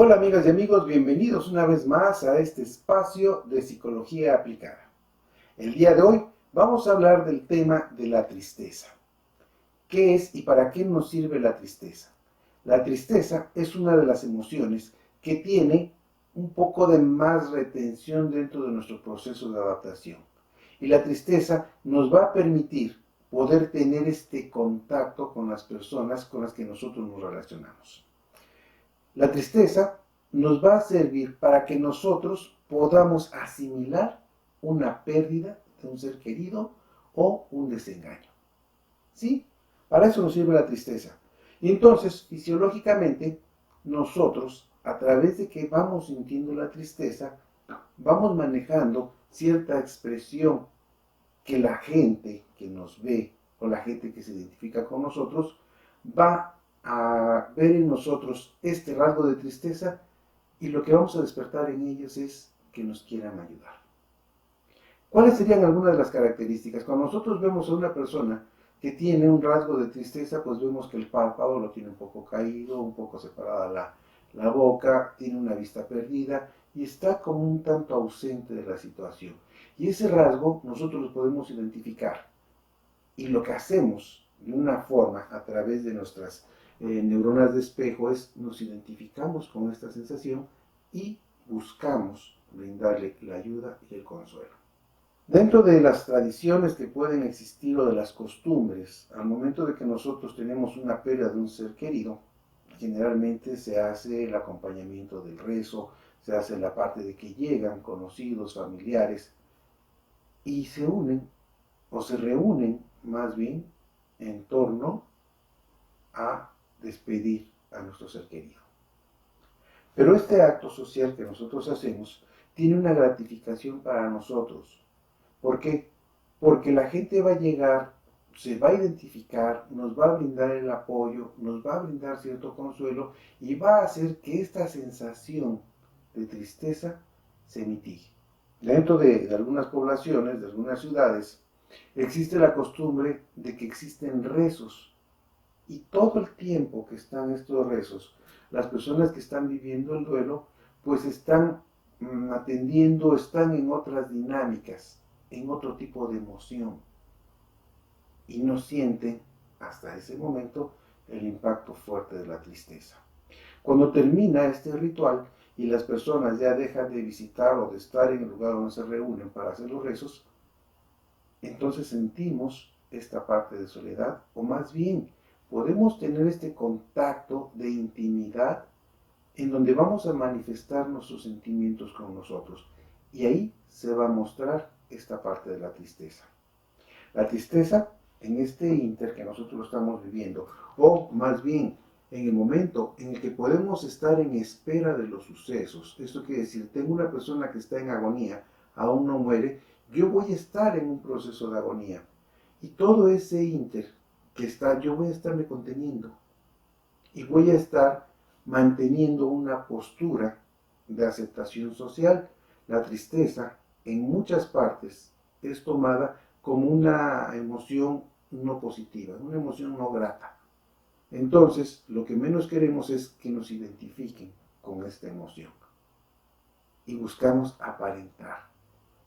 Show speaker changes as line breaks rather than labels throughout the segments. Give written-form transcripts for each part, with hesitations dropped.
Hola amigas y amigos, bienvenidos una vez más a este espacio de psicología aplicada. El día de hoy vamos a hablar del tema de la tristeza. ¿Qué es y para qué nos sirve la tristeza? La tristeza es una de las emociones que tiene un poco de más retención dentro de nuestro proceso de adaptación. Y la tristeza nos va a permitir poder tener este contacto con las personas con las que nosotros nos relacionamos. La tristeza nos va a servir para que nosotros podamos asimilar una pérdida de un ser querido o un desengaño. ¿Sí? Para eso nos sirve la tristeza. Y entonces, fisiológicamente, nosotros, a través de que vamos sintiendo la tristeza, vamos manejando cierta expresión que la gente que nos ve o la gente que se identifica con nosotros va a ver en nosotros este rasgo de tristeza y lo que vamos a despertar en ellos es que nos quieran ayudar. ¿Cuáles serían algunas de las características? Cuando nosotros vemos a una persona que tiene un rasgo de tristeza, pues vemos que el párpado lo tiene un poco caído, un poco separada la boca, tiene una vista perdida y está como un tanto ausente de la situación. Y ese rasgo nosotros lo podemos identificar. Y lo que hacemos de una forma a través de nuestras neuronas de espejo es nos identificamos con esta sensación y buscamos brindarle la ayuda y el consuelo. Dentro de las tradiciones que pueden existir o de las costumbres, al momento de que nosotros tenemos una pérdida de un ser querido, generalmente se hace el acompañamiento del rezo, se hace la parte de que llegan conocidos, familiares, y se unen o se reúnen más bien en torno a despedir a nuestro ser querido. Pero este acto social que nosotros hacemos tiene una gratificación para nosotros. ¿Por qué? Porque la gente va a llegar, se va a identificar, nos va a brindar el apoyo, nos va a brindar cierto consuelo y va a hacer que esta sensación de tristeza se mitigue. Dentro de algunas poblaciones, de algunas ciudades, existe la costumbre de que existen rezos y todo el tiempo que están estos rezos, las personas que están viviendo el duelo, pues están atendiendo, están en otras dinámicas, en otro tipo de emoción y no sienten hasta ese momento el impacto fuerte de la tristeza. Cuando termina este ritual y las personas ya dejan de visitar o de estar en el lugar donde se reúnen para hacer los rezos, entonces sentimos esta parte de soledad, o más bien podemos tener este contacto de intimidad en donde vamos a manifestar nuestros sentimientos con nosotros. Y ahí se va a mostrar esta parte de la tristeza. La tristeza en este inter que nosotros lo estamos viviendo, o más bien en el momento en el que podemos estar en espera de los sucesos. Esto quiere decir, tengo una persona que está en agonía, aún no muere, yo voy a estar en un proceso de agonía. Y todo ese inter que está, yo voy a estarme conteniendo. Y voy a estar manteniendo una postura de aceptación social. La tristeza en muchas partes es tomada como una emoción no positiva, una emoción no grata. Entonces, lo que menos queremos es que nos identifiquen con esta emoción. Y buscamos aparentar.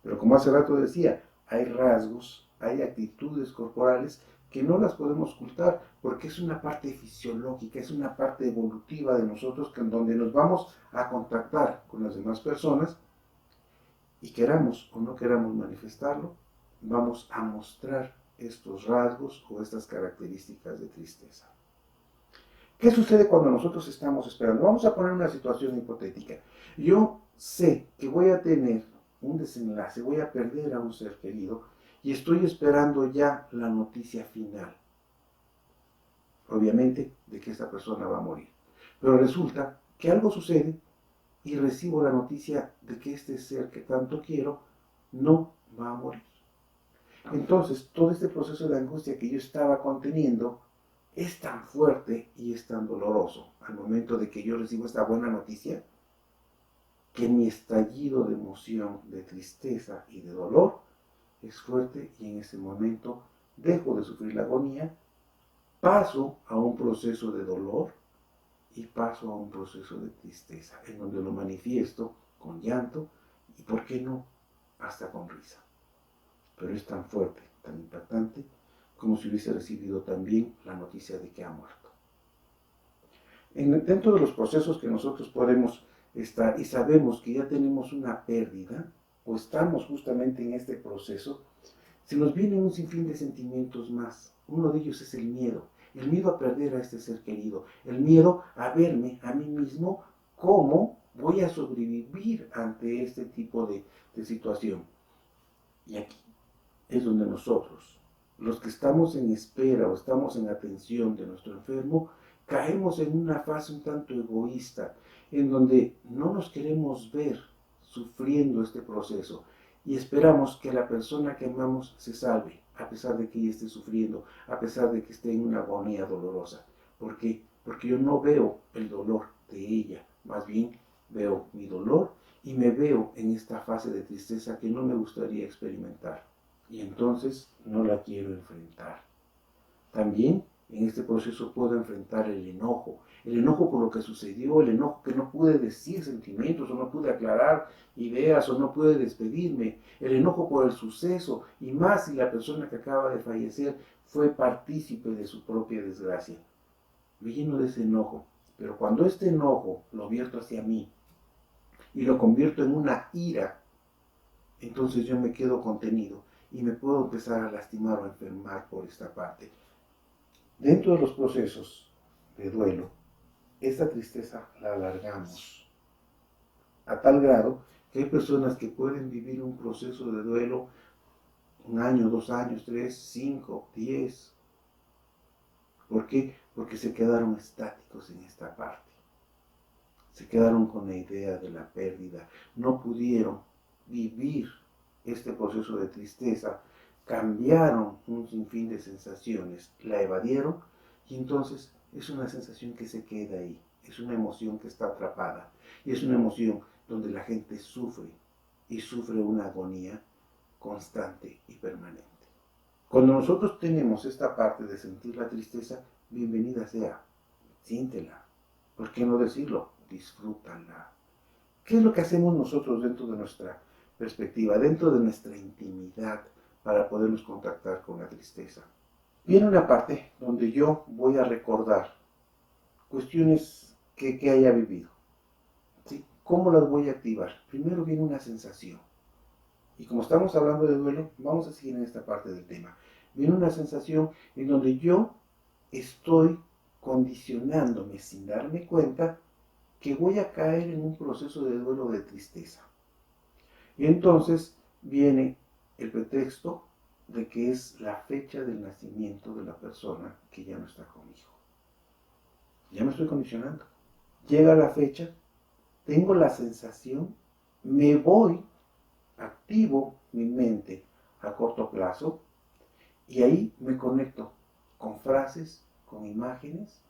Pero como hace rato decía, hay rasgos, hay actitudes corporales que no las podemos ocultar porque es una parte fisiológica, es una parte evolutiva de nosotros en donde nos vamos a contactar con las demás personas y queramos o no queramos manifestarlo, vamos a mostrar estos rasgos o estas características de tristeza. ¿Qué sucede cuando nosotros estamos esperando? Vamos a poner una situación hipotética. Yo sé que voy a tener un desenlace, voy a perder a un ser querido y estoy esperando ya la noticia final, obviamente, de que esta persona va a morir. Pero resulta que algo sucede y recibo la noticia de que este ser que tanto quiero no va a morir. Entonces, todo este proceso de angustia que yo estaba conteniendo es tan fuerte y es tan doloroso al momento de que yo recibo esta buena noticia que mi estallido de emoción, de tristeza y de dolor es fuerte y en ese momento dejo de sufrir la agonía, paso a un proceso de dolor y paso a un proceso de tristeza, en donde lo manifiesto con llanto y, ¿por qué no?, hasta con risa. Pero es tan fuerte, tan impactante, como si hubiese recibido también la noticia de que ha muerto. Dentro de los procesos que nosotros podemos estar y sabemos que ya tenemos una pérdida, o estamos justamente en este proceso, se nos viene un sinfín de sentimientos más. Uno de ellos es el miedo a perder a este ser querido, el miedo a verme a mí mismo cómo voy a sobrevivir ante este tipo de situación. Y aquí es donde nosotros, los que estamos en espera o estamos en atención de nuestro enfermo, caemos en una fase un tanto egoísta, en donde no nos queremos ver sufriendo este proceso y esperamos que la persona que amamos se salve, a pesar de que ella esté sufriendo, a pesar de que esté en una agonía dolorosa. ¿Por qué? Porque yo no veo el dolor de ella, más bien veo mi dolor y me veo en esta fase de tristeza que no me gustaría experimentar. Y entonces no la quiero enfrentar. También en este proceso puedo enfrentar el enojo por lo que sucedió, el enojo que no pude decir sentimientos o no pude aclarar ideas o no pude despedirme, el enojo por el suceso y más si la persona que acaba de fallecer fue partícipe de su propia desgracia. Me lleno de ese enojo, pero cuando este enojo lo vierto hacia mí y lo convierto en una ira, entonces yo me quedo contenido y me puedo empezar a lastimar o a enfermar por esta parte. Dentro de los procesos de duelo, esta tristeza la alargamos a tal grado que hay personas que pueden vivir un proceso de duelo 1 año, 2 años, 3, 5, 10. ¿Por qué? Porque se quedaron estáticos en esta parte. Se quedaron con la idea de la pérdida. No pudieron vivir este proceso de tristeza, cambiaron un sinfín de sensaciones, la evadieron y entonces es una sensación que se queda ahí, es una emoción que está atrapada y es una emoción donde la gente sufre y sufre una agonía constante y permanente. Cuando nosotros tenemos esta parte de sentir la tristeza, bienvenida sea, siéntela, ¿por qué no decirlo? Disfrútala. ¿Qué es lo que hacemos nosotros dentro de nuestra perspectiva, dentro de nuestra intimidad para podernos contactar con la tristeza? Viene una parte donde yo voy a recordar cuestiones que haya vivido. ¿Sí? ¿Cómo las voy a activar? Primero viene una sensación. Y como estamos hablando de duelo, vamos a seguir en esta parte del tema. Viene una sensación en donde yo estoy condicionándome sin darme cuenta que voy a caer en un proceso de duelo de tristeza. Y entonces viene el pretexto de que es la fecha del nacimiento de la persona que ya no está conmigo. Ya me estoy condicionando. Llega la fecha, tengo la sensación, me voy, activo mi mente a corto plazo y ahí me conecto con frases, con imágenes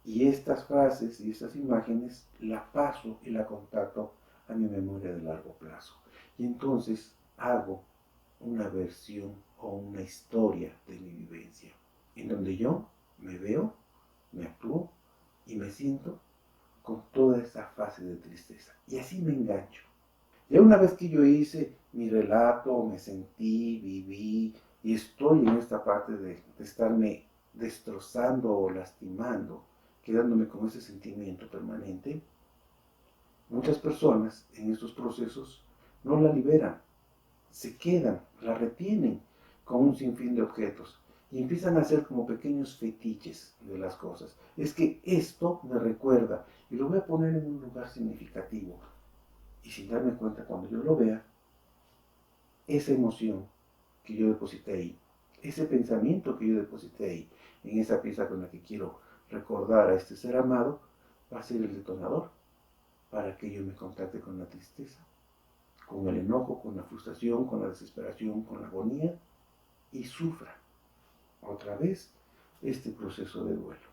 y estas frases y estas imágenes la paso y la contacto a mi memoria de largo plazo. Y entonces hago una versión o una historia de mi vivencia, en donde yo me veo, me actúo y me siento con toda esa fase de tristeza. Y así me engancho. Ya una vez que yo hice mi relato, me sentí, viví y estoy en esta parte de estarme destrozando o lastimando, quedándome con ese sentimiento permanente, muchas personas en estos procesos no la liberan, se quedan, la retienen con un sinfín de objetos y empiezan a hacer como pequeños fetiches de las cosas. Es que esto me recuerda y lo voy a poner en un lugar significativo y sin darme cuenta cuando yo lo vea, esa emoción que yo deposité ahí, ese pensamiento que yo deposité ahí, en esa pieza con la que quiero recordar a este ser amado, va a ser el detonador para que yo me contacte con la tristeza, con el enojo, con la frustración, con la desesperación, con la agonía y sufra otra vez este proceso de duelo.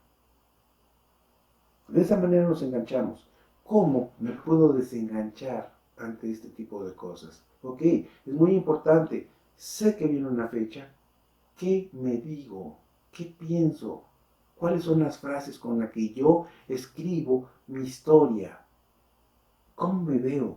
De esa manera nos enganchamos. ¿Cómo me puedo desenganchar ante este tipo de cosas? Ok, es muy importante. Sé que viene una fecha. ¿Qué me digo? ¿Qué pienso ¿Cuáles son las frases con las que yo escribo mi historia? ¿Cómo me veo?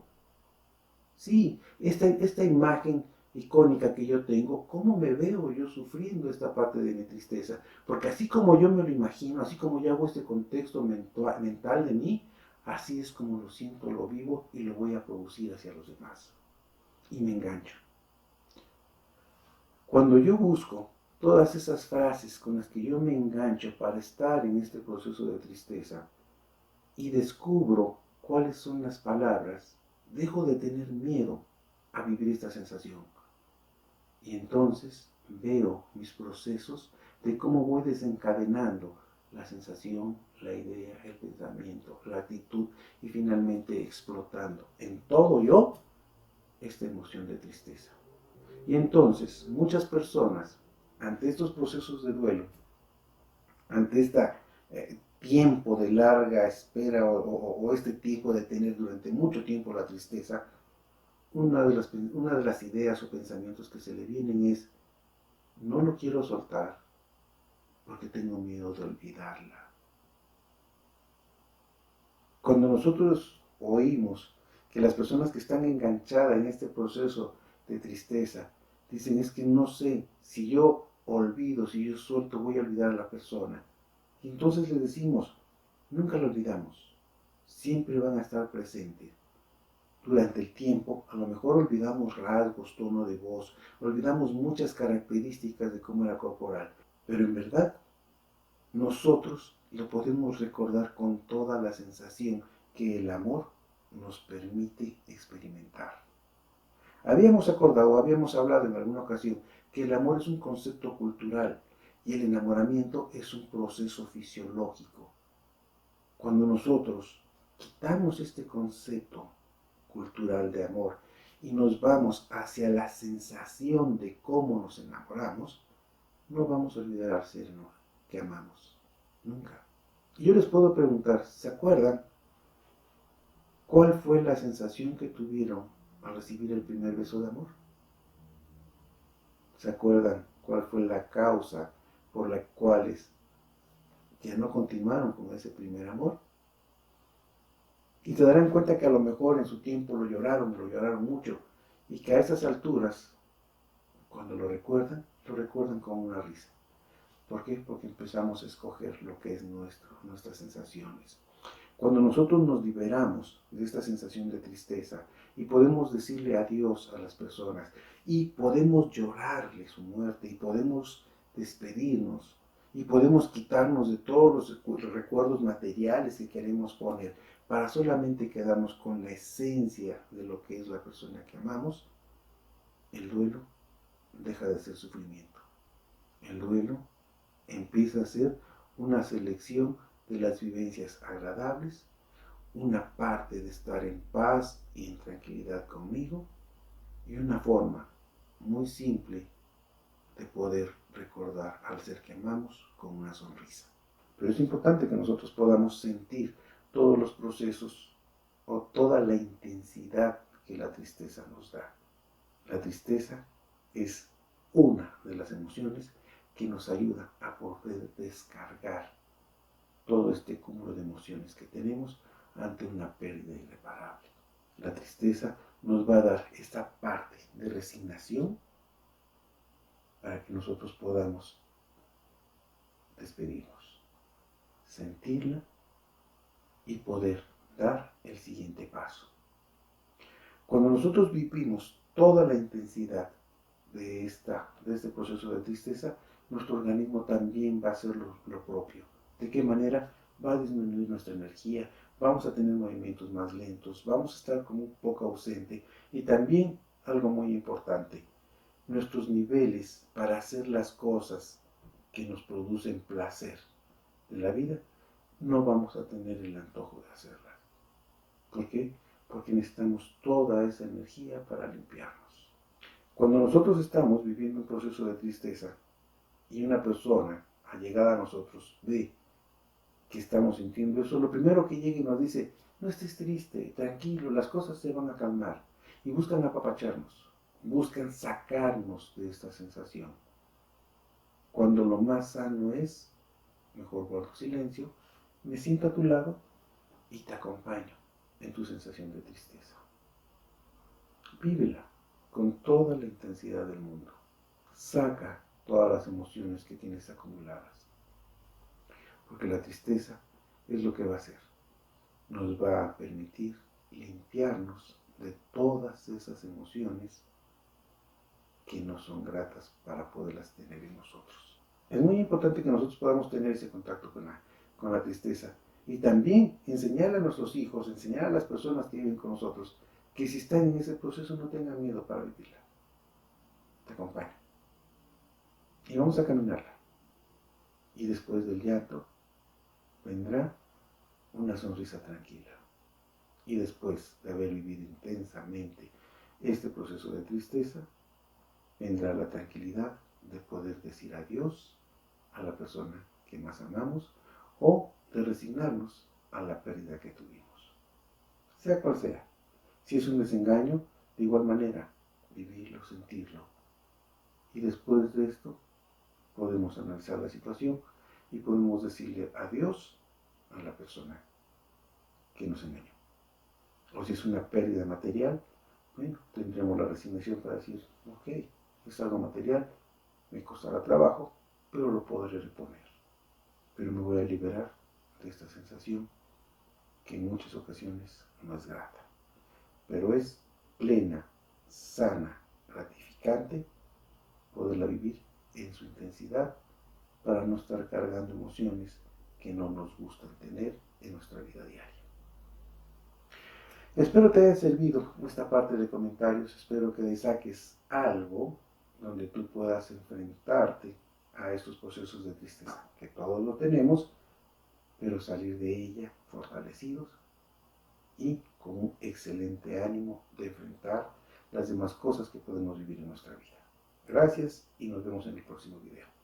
Sí, esta imagen icónica que yo tengo, ¿cómo me veo yo sufriendo esta parte de mi tristeza? Porque así como yo me lo imagino, así como yo hago este contexto mental de mí, así es como lo siento, lo vivo y lo voy a producir hacia los demás. Y me engancho. Cuando yo busco todas esas frases con las que yo me engancho para estar en este proceso de tristeza y descubro cuáles son las palabras, dejo de tener miedo a vivir esta sensación. Y entonces veo mis procesos de cómo voy desencadenando la sensación, la idea, el pensamiento, la actitud y finalmente explotando en todo yo esta emoción de tristeza. Y entonces muchas personas ante estos procesos de duelo, ante este tiempo de larga espera o este tiempo de tener durante mucho tiempo la tristeza, una de las ideas o pensamientos que se le vienen es: no lo quiero soltar porque tengo miedo de olvidarla. Cuando nosotros oímos que las personas que están enganchadas en este proceso de tristeza dicen: es que no sé, si yo olvido, si yo suelto, voy a olvidar a la persona. Y entonces le decimos: nunca lo olvidamos, siempre van a estar presentes. Durante el tiempo, a lo mejor olvidamos rasgos, tono de voz, olvidamos muchas características de cómo era corporal, pero en verdad nosotros lo podemos recordar con toda la sensación que el amor nos permite experimentar. Habíamos hablado en alguna ocasión que el amor es un concepto cultural y el enamoramiento es un proceso fisiológico. Cuando nosotros quitamos este concepto cultural de amor y nos vamos hacia la sensación de cómo nos enamoramos, no vamos a olvidar al ser que amamos. Nunca. Y yo les puedo preguntar: ¿se acuerdan cuál fue la sensación que tuvieron al recibir el primer beso de amor? ¿Se acuerdan cuál fue la causa por la cual ya no continuaron con ese primer amor? Y se darán cuenta que a lo mejor en su tiempo lo lloraron mucho, y que a esas alturas, cuando lo recuerdan con una risa. ¿Por qué? Porque empezamos a escoger lo que es nuestras sensaciones. Cuando nosotros nos liberamos de esta sensación de tristeza y podemos decirle adiós a las personas y podemos llorarle su muerte y podemos despedirnos y podemos quitarnos de todos los recuerdos materiales que queremos poner para solamente quedarnos con la esencia de lo que es la persona que amamos, el duelo deja de ser sufrimiento. El duelo empieza a ser una selección de las vivencias agradables, una parte de estar en paz y en tranquilidad conmigo y una forma muy simple de poder recordar al ser que amamos con una sonrisa. Pero es importante que nosotros podamos sentir todos los procesos o toda la intensidad que la tristeza nos da. La tristeza es una de las emociones que nos ayuda a poder descargar todo este cúmulo de emociones que tenemos ante una pérdida irreparable. La tristeza nos va a dar esta parte de resignación para que nosotros podamos despedirnos, sentirla y poder dar el siguiente paso. Cuando nosotros vivimos toda la intensidad de este proceso de tristeza, nuestro organismo también va a hacer lo propio. ¿De qué manera? Va a disminuir nuestra energía, vamos a tener movimientos más lentos, vamos a estar como un poco ausente y también algo muy importante, nuestros niveles para hacer las cosas que nos producen placer de la vida, no vamos a tener el antojo de hacerlas. ¿Por qué? Porque necesitamos toda esa energía para limpiarnos. Cuando nosotros estamos viviendo un proceso de tristeza y una persona allegada a nosotros ve que estamos sintiendo eso, lo primero que llega y nos dice: no estés triste, tranquilo, las cosas se van a calmar. Y buscan apapacharnos, buscan sacarnos de esta sensación. Cuando lo más sano es mejor guardo silencio, me siento a tu lado y te acompaño en tu sensación de tristeza. Vívela con toda la intensidad del mundo. Saca todas las emociones que tienes acumuladas. Porque la tristeza es lo que va a hacer. Nos va a permitir limpiarnos de todas esas emociones que no son gratas para poderlas tener en nosotros. Es muy importante que nosotros podamos tener ese contacto con la tristeza y también enseñarle a nuestros hijos, enseñar a las personas que viven con nosotros que si están en ese proceso no tengan miedo para vivirla. Te acompaño. Y vamos a caminarla. Y después del llanto vendrá una sonrisa tranquila. Y después de haber vivido intensamente este proceso de tristeza, vendrá la tranquilidad de poder decir adiós a la persona que más amamos o de resignarnos a la pérdida que tuvimos. Sea cual sea. Si es un desengaño, de igual manera, vivirlo, sentirlo. Y después de esto, podemos analizar la situación y podemos decirle adiós a la persona que nos engañó. O si es una pérdida material, bueno, tendremos la resignación para decir, ok, es algo material, me costará trabajo, pero lo podré reponer. Pero me voy a liberar de esta sensación que en muchas ocasiones no es grata, pero es plena, sana, gratificante poderla vivir en su intensidad para no estar cargando emociones que no nos gustan tener en nuestra vida diaria. Espero te haya servido esta parte de comentarios, espero que saques algo donde tú puedas enfrentarte a estos procesos de tristeza, que todos lo tenemos, pero salir de ella fortalecidos y con un excelente ánimo de enfrentar las demás cosas que podemos vivir en nuestra vida. Gracias y nos vemos en el próximo video.